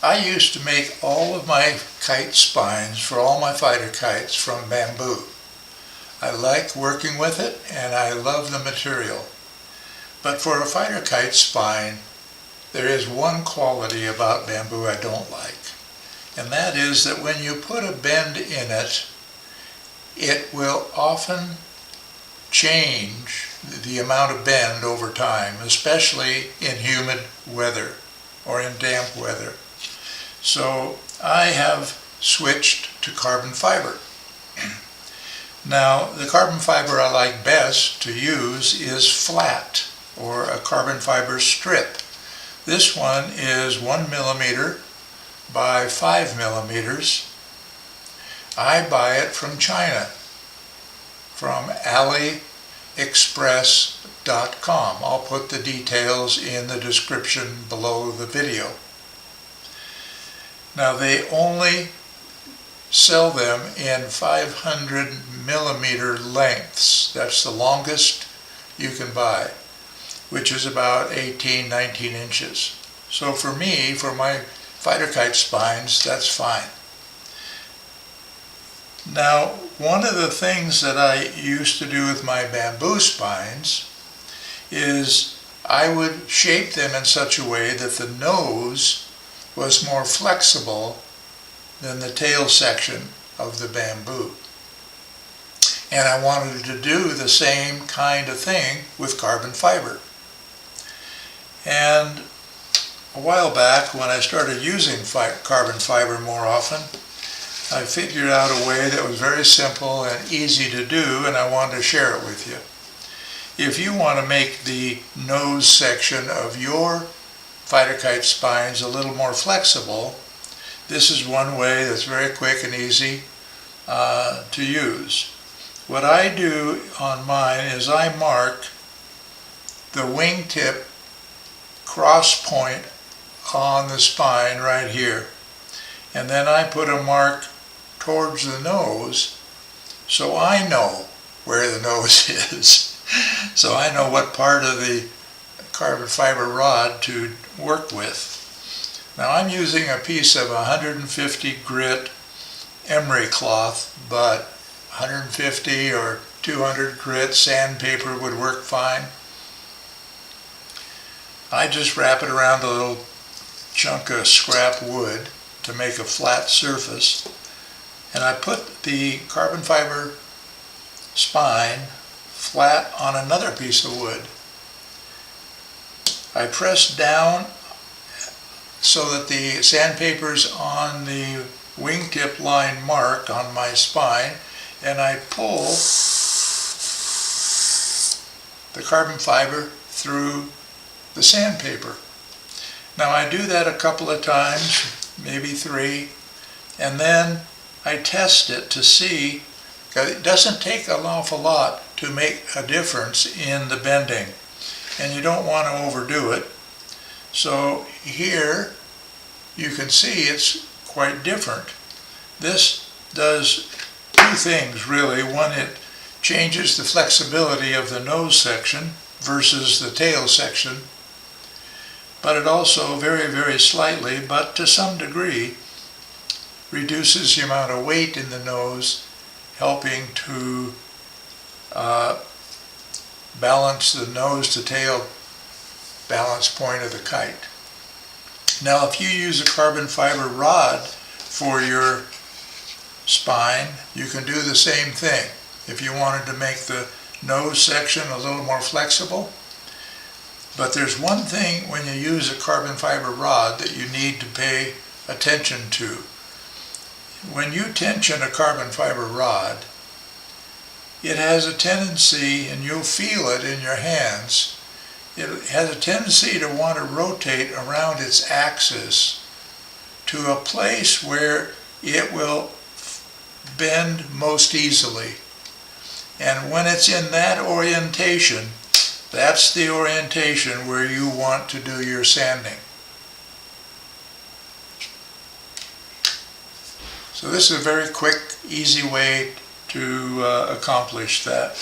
I used to make all of my kite spines for all my fighter kites from bamboo. I like working with it and I love the material. But for a fighter kite spine, there is one quality about bamboo I don't like. And that is that when you put a bend in it, it will often change the amount of bend over time, especially in humid weather or in damp weather. So I have switched to carbon fiber. Now, the carbon fiber I like best to use is flat, or a carbon fiber strip. This one is 1 millimeter by 5 millimeters. I buy it from China, from AliExpress.com. I'll put the details in the description below the video. Now, they only sell them in 500 millimeter lengths. That's the longest you can buy, which is about 18, 19 inches. So for me, for my fighter kite spines, that's fine. Now, one of the things that I used to do with my bamboo spines is I would shape them in such a way that the nose was more flexible than the tail section of the bamboo. And I wanted to do the same kind of thing with carbon fiber. And a while back, when I started using carbon fiber more often, I figured out a way that was very simple and easy to do, and I wanted to share it with you. If you want to make the nose section of your fighter kite spines a little more flexible, this is one way that's very quick and easy to use. What I do on mine is I mark the wingtip cross point on the spine right here, and then I put a mark towards the nose so I know where the nose is. So I know what part of the carbon fiber rod to work with. Now, I'm using a piece of 150 grit emery cloth, but 150 or 200 grit sandpaper would work fine. I just wrap it around a little chunk of scrap wood to make a flat surface, and I put the carbon fiber spine flat on another piece of wood. I press down so that the sandpaper's on the wingtip line mark on my spine, and I pull the carbon fiber through the sandpaper. Now, I do that a couple of times, maybe 3, and then I test it to see, because it doesn't take an awful lot to make a difference in the bending, and you don't want to overdo it. So here you can see it's quite different. This does 2 things really. One, it changes the flexibility of the nose section versus the tail section, but it also very, very slightly, but to some degree, reduces the amount of weight in the nose, helping to balance the nose to tail balance point of the kite. Now, if you use a carbon fiber rod for your spine, you can do the same thing. If you wanted to make the nose section a little more flexible. But there's one thing when you use a carbon fiber rod that you need to pay attention to. When you tension a carbon fiber rod, it has a tendency, and you'll feel it in your hands, it has a tendency to want to rotate around its axis to a place where it will bend most easily. And when it's in that orientation, that's the orientation where you want to do your sanding. So this is a very quick, easy way to accomplish that.